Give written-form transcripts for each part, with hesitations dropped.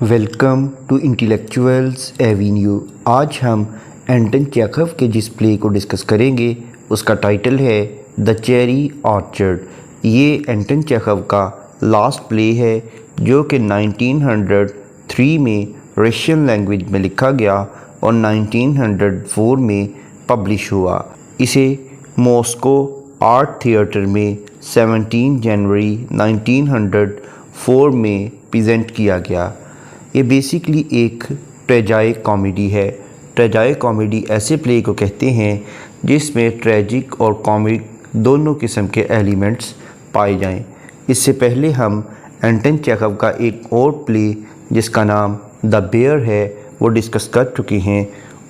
Welcome to انٹیلیکچوئلز avenue. آج ہم Anton چیخو کے جس پلے کو ڈسکس کریں گے اس کا ٹائٹل ہے دا چیری آرچرڈ۔ یہ اینٹن چیخو کا لاسٹ پلے ہے جو کہ 1903 میں رشین لینگویج میں لکھا گیا اور 1904 میں پبلش ہوا۔ اسے ماسکو آرٹ تھیٹر میں 17 جنوری 1904 میں پریزنٹ کیا گیا۔ یہ بیسیکلی ایک ٹریجائی کامیڈی ہے۔ ٹریجائی کامیڈی ایسے پلے کو کہتے ہیں جس میں ٹریجک اور کامک دونوں قسم کے ایلیمنٹس پائے جائیں۔ اس سے پہلے ہم اینٹن چیخو کا ایک اور پلے جس کا نام دا بیئر ہے وہ ڈسکس کر چکے ہیں۔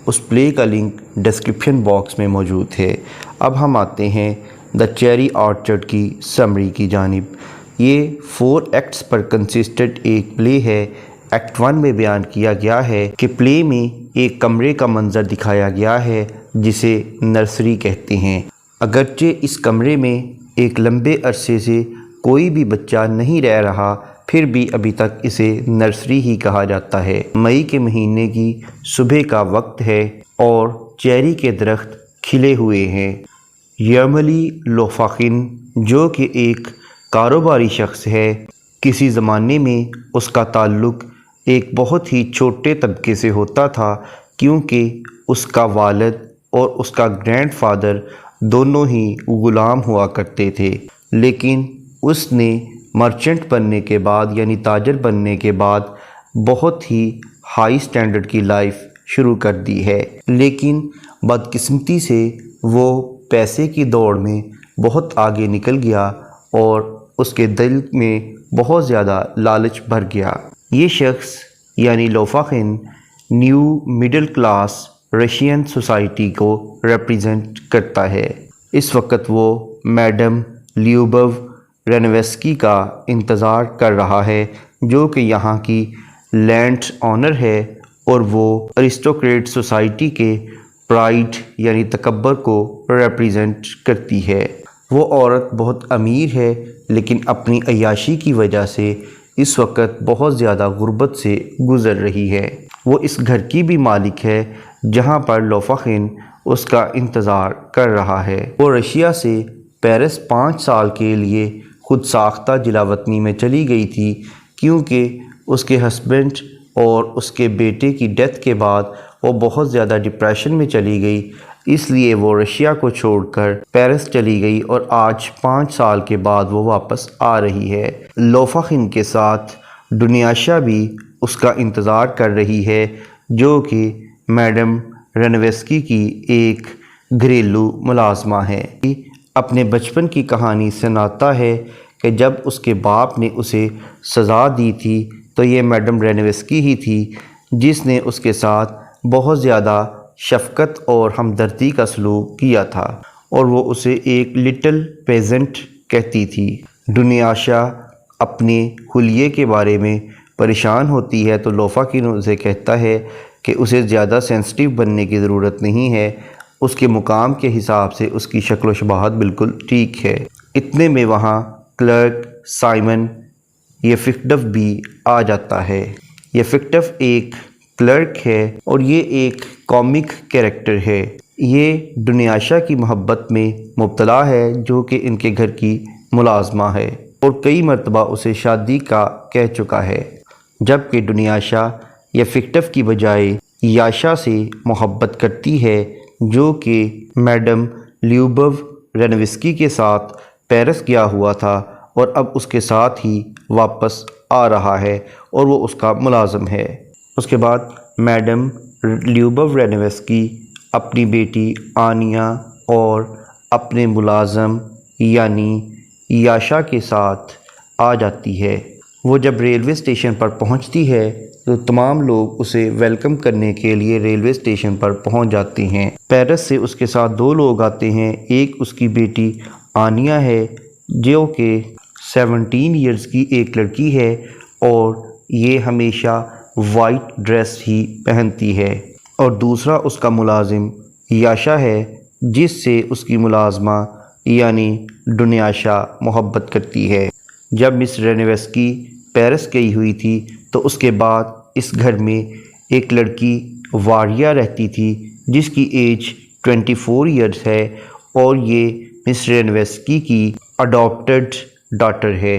اس پلے کا لنک ڈسکرپشن باکس میں موجود ہے۔ اب ہم آتے ہیں دا چیری آرچرڈ کی سمری کی جانب۔ یہ 4 ایکٹس پر کنسسٹنٹ ایک پلے ہے۔ ایکٹ 1 میں بیان کیا گیا ہے کہ پلے میں ایک کمرے کا منظر دکھایا گیا ہے جسے نرسری کہتے ہیں۔ اگرچہ اس کمرے میں ایک لمبے عرصے سے کوئی بھی بچہ نہیں رہ رہا پھر بھی ابھی تک اسے نرسری ہی کہا جاتا ہے۔ مئی کے مہینے کی صبح کا وقت ہے اور چیری کے درخت کھلے ہوئے ہیں۔ یرملی لوفاکن جو کہ ایک کاروباری شخص ہے، کسی زمانے میں اس کا تعلق ایک بہت ہی چھوٹے طبقے سے ہوتا تھا کیونکہ اس کا والد اور اس کا گرینڈ فادر دونوں ہی غلام ہوا کرتے تھے، لیکن اس نے مرچنٹ بننے کے بعد یعنی تاجر بننے کے بعد بہت ہی ہائی سٹینڈرڈ کی لائف شروع کر دی ہے۔ لیکن بدقسمتی سے وہ پیسے کی دوڑ میں بہت آگے نکل گیا اور اس کے دل میں بہت زیادہ لالچ بھر گیا۔ یہ شخص یعنی Lopakhin new middle class Russian society کو ریپرزینٹ کرتا ہے۔ اس وقت وہ میڈم لیوبو رینویسکی کا انتظار کر رہا ہے جو کہ یہاں کی لینڈ آنر ہے اور وہ ارسٹوکریٹ سوسائٹی کے پرائڈ یعنی تکبر کو ریپرزینٹ کرتی ہے۔ وہ عورت بہت امیر ہے لیکن اپنی عیاشی کی وجہ سے اس وقت بہت زیادہ غربت سے گزر رہی ہے۔ وہ اس گھر کی بھی مالک ہے جہاں پر لوفاکن اس کا انتظار کر رہا ہے۔ وہ رشیا سے پیرس 5 سال کے لیے خود ساختہ جلاوطنی میں چلی گئی تھی کیونکہ اس کے ہسبینڈ اور اس کے بیٹے کی ڈیتھ کے بعد وہ بہت زیادہ ڈپریشن میں چلی گئی، اس لیے وہ رشیا کو چھوڑ کر پیرس چلی گئی اور آج 5 سال کے بعد وہ واپس آ رہی ہے۔ لوفاکن کے ساتھ ڈونیاشا بھی اس کا انتظار کر رہی ہے جو کہ میڈم رینویسکی کی ایک گھریلو ملازمہ ہے۔ اپنے بچپن کی کہانی سناتا ہے کہ جب اس کے باپ نے اسے سزا دی تھی تو یہ میڈم رینویسکی ہی تھی جس نے اس کے ساتھ بہت زیادہ شفقت اور ہمدردی کا سلوک کیا تھا اور وہ اسے ایک لٹل پیزنٹ کہتی تھی۔ ڈونیاشا اپنے حلیے کے بارے میں پریشان ہوتی ہے تو لوفاکن اسے کہتا ہے کہ اسے زیادہ سینسٹیو بننے کی ضرورت نہیں ہے، اس کے مقام کے حساب سے اس کی شکل و شباہت بالکل ٹھیک ہے۔ اتنے میں وہاں کلرک سائمن یفکٹف بھی آ جاتا ہے۔ یفکٹف ایک کلرک ہے اور یہ ایک کامک کیریکٹر ہے۔ یہ ڈونیاشا کی محبت میں مبتلا ہے جو کہ ان کے گھر کی ملازمہ ہے اور کئی مرتبہ اسے شادی کا کہہ چکا ہے، جبکہ ڈونیاشا یفکٹف کی بجائے یاشا سے محبت کرتی ہے جو کہ میڈم لیوبو رینویسکی کے ساتھ پیرس گیا ہوا تھا اور اب اس کے ساتھ ہی واپس آ رہا ہے اور وہ اس کا ملازم ہے۔ اس کے بعد میڈم لیوبو رینویسکی اپنی بیٹی آنیا اور اپنے ملازم یعنی یاشا کے ساتھ آ جاتی ہے۔ وہ جب ریلوے اسٹیشن پر پہنچتی ہے تو تمام لوگ اسے ویلکم کرنے کے لیے ریلوے اسٹیشن پر پہنچ جاتے ہیں۔ پیرس سے اس کے ساتھ 2 لوگ آتے ہیں، ایک اس کی بیٹی آنیا ہے جو کہ 17 ایئرز کی ایک لڑکی ہے اور یہ ہمیشہ وائٹ ڈریس ہی پہنتی ہے، اور دوسرا اس کا ملازم یاشا ہے جس سے اس کی ملازمہ یعنی ڈونیاشا محبت کرتی ہے۔ جب مس رینویسکی پیرس گئی ہوئی تھی تو اس کے بعد اس گھر میں ایک لڑکی واریا رہتی تھی جس کی ایج 24 ایئرس ہے اور یہ مس رینویسکی کی اڈاپٹڈ ڈاٹر ہے،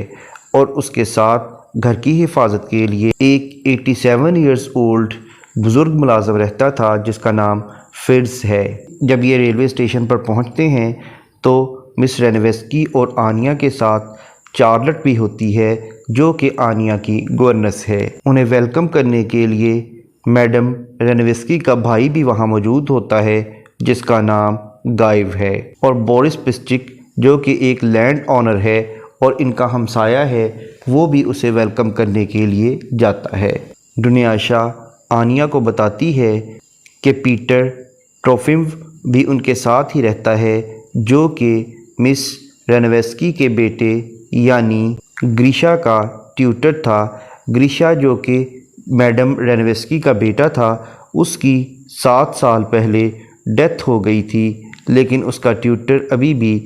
اور اس کے ساتھ گھر کی حفاظت کے لیے ایک 87 ایئرس اولڈ بزرگ ملازم رہتا تھا جس کا نام فرز ہے۔ جب یہ ریلوے اسٹیشن پر پہنچتے ہیں تو مس رینویسکی اور آنیا کے ساتھ چارلٹ بھی ہوتی ہے جو کہ آنیا کی گورنس ہے۔ انہیں ویلکم کرنے کے لیے میڈم رینویسکی کا بھائی بھی وہاں موجود ہوتا ہے جس کا نام گائیو ہے، اور بورس پسچک جو کہ ایک لینڈ آنر ہے اور ان کا ہمسایہ ہے وہ بھی اسے ویلکم کرنے کے لیے جاتا ہے۔ دنیاشا آنیا کو بتاتی ہے کہ پیٹر ٹروفیم بھی ان کے ساتھ ہی رہتا ہے جو کہ مس رینویسکی کے بیٹے یعنی گریشا کا ٹیوٹر تھا۔ گریشا جو کہ میڈم رینویسکی کا بیٹا تھا اس کی 7 سال پہلے ڈیتھ ہو گئی تھی، لیکن اس کا ٹیوٹر ابھی بھی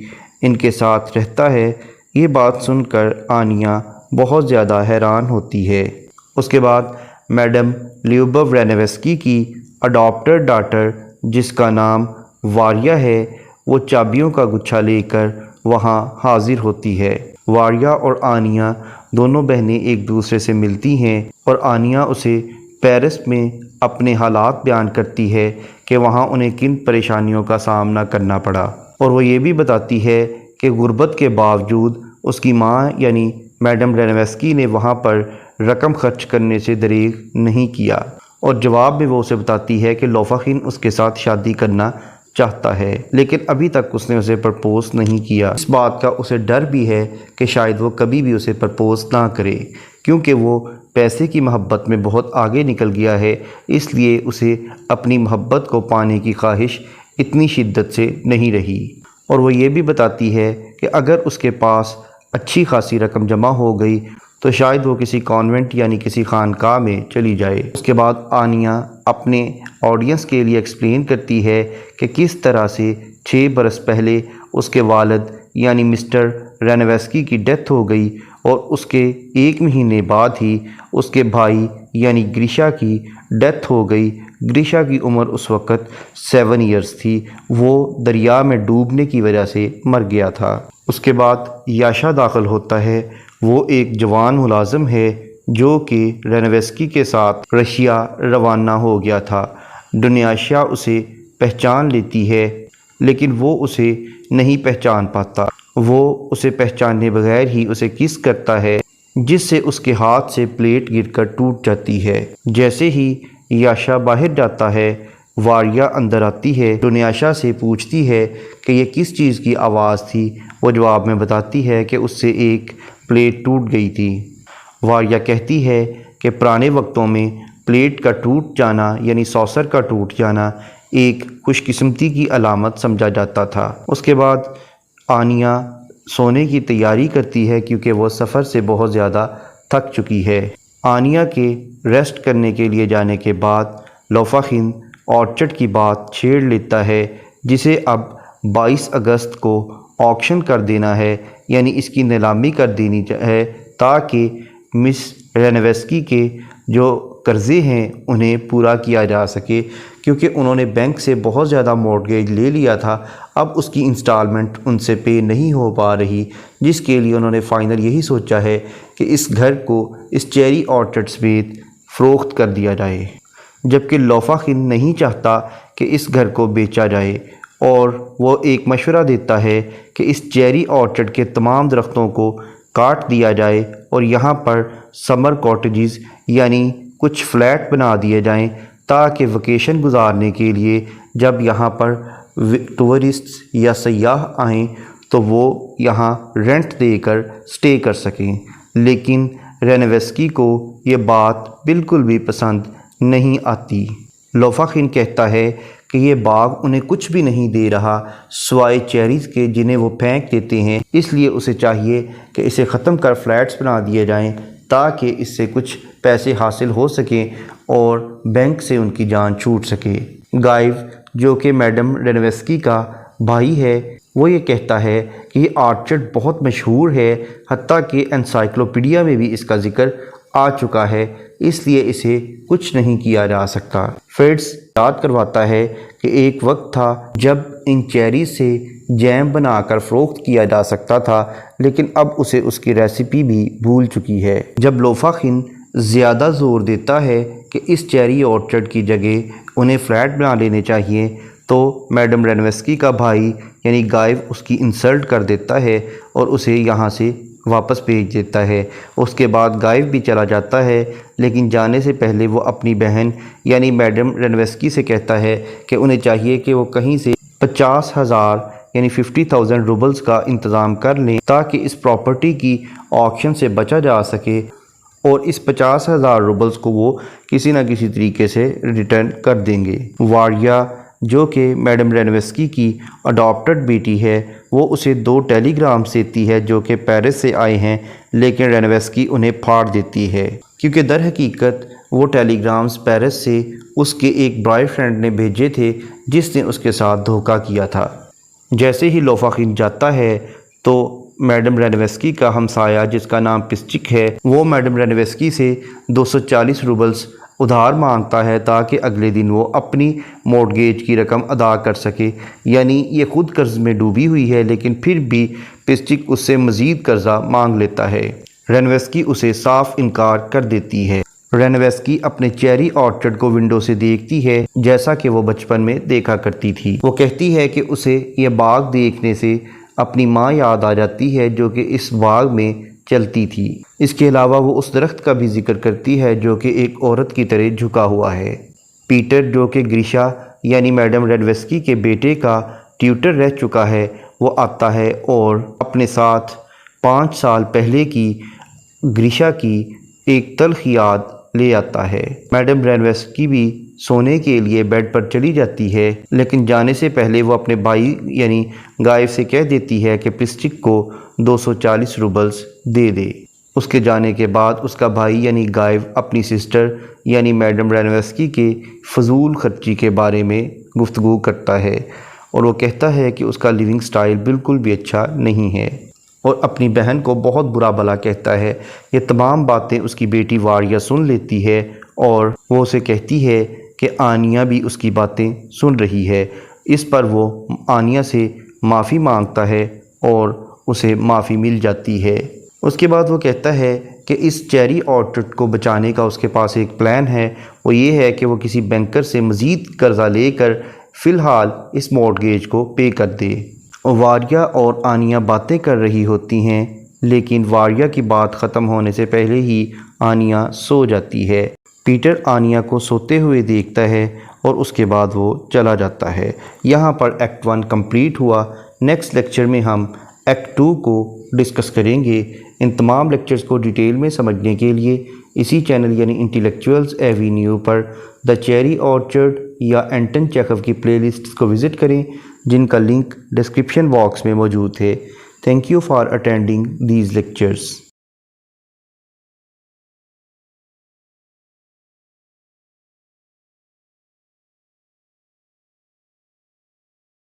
ان کے ساتھ رہتا ہے۔ یہ بات سن کر آنیا بہت زیادہ حیران ہوتی ہے۔ اس کے بعد میڈم لیوبو رینویسکی کی اڈاپٹڈ ڈاٹر جس کا نام واریا ہے وہ چابیوں کا گچھا لے کر وہاں حاضر ہوتی ہے۔ واریا اور آنیا دونوں بہنیں ایک دوسرے سے ملتی ہیں اور آنیا اسے پیرس میں اپنے حالات بیان کرتی ہے کہ وہاں انہیں کن پریشانیوں کا سامنا کرنا پڑا، اور وہ یہ بھی بتاتی ہے کہ غربت کے باوجود اس کی ماں یعنی میڈم رینویسکی نے وہاں پر رقم خرچ کرنے سے دریغ نہیں کیا، اور جواب میں وہ اسے بتاتی ہے کہ لوفاخین اس کے ساتھ شادی کرنا چاہتا ہے لیکن ابھی تک اس نے اسے پرپوز نہیں کیا۔ اس بات کا اسے ڈر بھی ہے کہ شاید وہ کبھی بھی اسے پرپوز نہ کرے کیونکہ وہ پیسے کی محبت میں بہت آگے نکل گیا ہے، اس لیے اسے اپنی محبت کو پانے کی خواہش اتنی شدت سے نہیں رہی۔ اور وہ یہ بھی بتاتی ہے کہ اگر اس کے پاس اچھی خاصی رقم جمع ہو گئی تو شاید وہ کسی کانوینٹ یعنی کسی خانقاہ میں چلی جائے۔ اس کے بعد آنیا اپنے آڈینس کے لیے ایکسپلین کرتی ہے کہ کس طرح سے 6 برس پہلے اس کے والد یعنی مسٹر رینویسکی کی ڈیتھ ہو گئی اور اس کے 1 مہینے بعد ہی اس کے بھائی یعنی گریشا کی ڈیتھ ہو گئی۔ گریشا کی عمر اس وقت 7 ایئرس تھی، وہ دریا میں ڈوبنے کی وجہ سے مر گیا تھا۔ اس کے بعد یاشا داخل ہوتا ہے، وہ ایک جوان ملازم ہے جو کہ رینویسکی کے ساتھ رشیا روانہ ہو گیا تھا۔ دنیاشا اسے پہچان لیتی ہے لیکن وہ اسے نہیں پہچان پاتا، وہ اسے پہچانے بغیر ہی اسے کس کرتا ہے جس سے اس کے ہاتھ سے پلیٹ گر کر ٹوٹ جاتی ہے۔ جیسے ہی یاشا باہر جاتا ہے واریا اندر آتی ہے، دنیاشا سے پوچھتی ہے کہ یہ کس چیز کی آواز تھی۔ وہ جواب میں بتاتی ہے کہ اس سے ایک پلیٹ ٹوٹ گئی تھی۔ واریا کہتی ہے کہ پرانے وقتوں میں پلیٹ کا ٹوٹ جانا یعنی سوسر کا ٹوٹ جانا ایک خوش قسمتی کی علامت سمجھا جاتا تھا۔ اس کے بعد آنیا سونے کی تیاری کرتی ہے کیونکہ وہ سفر سے بہت زیادہ تھک چکی ہے۔ آنیا کے ریسٹ کرنے کے لیے جانے کے بعد لوفاخین آرچرڈ کی بات چھیڑ لیتا ہے جسے اب 22 اگست کو آکشن کر دینا ہے، یعنی اس کی نیلامی کر دینی ہے تاکہ مس رینویسکی کے جو قرضے ہیں انہیں پورا کیا جا سکے، کیونکہ انہوں نے بینک سے بہت زیادہ مورگیج لے لیا تھا، اب اس کی انسٹالمنٹ ان سے پے نہیں ہو پا رہی، جس کے لیے انہوں نے فائنل یہی سوچا ہے کہ اس گھر کو اس چیری آرچرڈ سمیت فروخت کر دیا جائے، جبکہ لوفاخین نہیں چاہتا کہ اس گھر کو بیچا جائے، اور وہ ایک مشورہ دیتا ہے کہ اس چیری آرچرڈ کے تمام درختوں کو کاٹ دیا جائے اور یہاں پر سمر کاٹیجز یعنی کچھ فلیٹ بنا دیے جائیں تاکہ ویکیشن گزارنے کے لیے جب یہاں پر ٹورسٹ یا سیاح آئیں تو وہ یہاں رینٹ دے کر سٹے کر سکیں۔ لیکن رینویسکی کو یہ بات بالکل بھی پسند نہیں آتی۔ لوفاخین کہتا ہے کہ یہ باغ انہیں کچھ بھی نہیں دے رہا سوائے چیریز کے جنہیں وہ پھینک دیتے ہیں، اس لیے اسے چاہیے کہ اسے ختم کر فلیٹس بنا دیے جائیں تاکہ اس سے کچھ پیسے حاصل ہو سکیں اور بینک سے ان کی جان چھوٹ سکے۔ گائیو جو کہ میڈم رینویسکی کا بھائی ہے وہ یہ کہتا ہے کہ یہ آرچرڈ بہت مشہور ہے، حتیٰ کہ انسائکلوپیڈیا میں بھی اس کا ذکر آ چکا ہے، اس لیے اسے کچھ نہیں کیا جا سکتا۔ فٹز یاد کرواتا ہے کہ ایک وقت تھا جب ان چیریز سے جیم بنا کر فروخت کیا جا سکتا تھا، لیکن اب اسے اس کی ریسیپی بھی بھول چکی ہے۔ جب لوفاخن زیادہ زور دیتا ہے کہ اس چیری آرچرڈ کی جگہ انہیں فلیٹ بنا لینے چاہیے، تو میڈم رینویسکی کا بھائی یعنی گائیو اس کی انسلٹ کر دیتا ہے اور اسے یہاں سے واپس بھیج دیتا ہے۔ اس کے بعد گائیو بھی چلا جاتا ہے، لیکن جانے سے پہلے وہ اپنی بہن یعنی میڈم رینویسکی سے کہتا ہے کہ انہیں چاہیے کہ وہ کہیں سے 50,000 یعنی 50,000 روبلز کا انتظام کر لیں تاکہ اس پراپرٹی کی آکشن سے بچا جا سکے، اور اس 50,000 روبلز کو وہ کسی نہ کسی طریقے سے ریٹرن کر دیں گے۔ واریا جو کہ میڈم رینویسکی کی اڈاپٹڈ بیٹی ہے، وہ اسے 2 ٹیلی گرامز دیتی ہے جو کہ پیرس سے آئے ہیں، لیکن رینویسکی انہیں پھاڑ دیتی ہے کیونکہ در حقیقت وہ ٹیلی گرامز پیرس سے اس کے ایک بوائے فرینڈ نے بھیجے تھے جس نے اس کے ساتھ دھوکہ کیا تھا۔ جیسے ہی لوفاخن جاتا ہے تو میڈم رینویسکی کا ہمسایہ جس کا نام پسچک ہے، وہ میڈم رینویسکی سے 240 روبلز ادھار مانگتا ہے تاکہ اگلے دن وہ اپنی مورٹگیج کی رقم ادا کر سکے۔ یعنی یہ خود قرض میں ڈوبی ہوئی ہے، لیکن پھر بھی پسچک اس سے مزید قرضہ مانگ لیتا ہے۔ رینویسکی اسے صاف انکار کر دیتی ہے۔ رینویسکی اپنے چیری آرچرڈ کو ونڈو سے دیکھتی ہے جیسا کہ وہ بچپن میں دیکھا کرتی تھی۔ وہ کہتی ہے کہ اسے یہ باغ دیکھنے سے اپنی ماں یاد آ جاتی ہے جو کہ اس باغ میں چلتی تھی۔ اس کے علاوہ وہ اس درخت کا بھی ذکر کرتی ہے جو کہ ایک عورت کی طرح جھکا ہوا ہے۔ پیٹر جو کہ گریشا یعنی میڈم رینویسکی کے بیٹے کا ٹیوٹر رہ چکا ہے، وہ آتا ہے اور اپنے ساتھ 5 سال پہلے کی گریشا کی ایک تلخ یاد لے آتا ہے۔ میڈم رینویسکی بھی سونے کے لیے بیڈ پر چلی جاتی ہے، لیکن جانے سے پہلے وہ اپنے بھائی یعنی گائیو سے کہہ دیتی ہے کہ پسچک کو 240 روبلز دے دے۔ اس کے جانے کے بعد اس کا بھائی یعنی گائیو اپنی سسٹر یعنی میڈم رینویسکی کے فضول خرچی کے بارے میں گفتگو کرتا ہے، اور وہ کہتا ہے کہ اس کا لیونگ سٹائل بالکل بھی اچھا نہیں ہے، اور اپنی بہن کو بہت برا بھلا کہتا ہے۔ یہ تمام باتیں اس کی بیٹی واریا سن لیتی ہے اور وہ اسے کہتی ہے کہ آنیا بھی اس کی باتیں سن رہی ہے۔ اس پر وہ آنیا سے معافی مانگتا ہے اور اسے معافی مل جاتی ہے۔ اس کے بعد وہ کہتا ہے کہ اس چیری آرچرڈ کو بچانے کا اس کے پاس ایک پلان ہے، وہ یہ ہے کہ وہ کسی بینکر سے مزید قرضہ لے کر فی الحال اس مورٹگیج کو پے کر دے۔ واریا اور آنیا باتیں کر رہی ہوتی ہیں، لیکن واریا کی بات ختم ہونے سے پہلے ہی آنیا سو جاتی ہے۔ پیٹر آنیا کو سوتے ہوئے دیکھتا ہے اور اس کے بعد وہ چلا جاتا ہے۔ یہاں پر ایکٹ 1 کمپلیٹ ہوا۔ نیکسٹ لیکچر میں ہم ایکٹ 2 کو ڈسکس کریں گے۔ ان تمام لیکچرز کو ڈیٹیل میں سمجھنے کے لیے اسی چینل یعنی انٹیلیکچوئلز ایوینیو پر دا چیری آرچرڈ یا اینٹن چیخوف کی پلے لسٹس کو وزٹ کریں، جن کا لنک ڈسکرپشن باکس میں موجود ہے۔ Thank you for attending these lectures.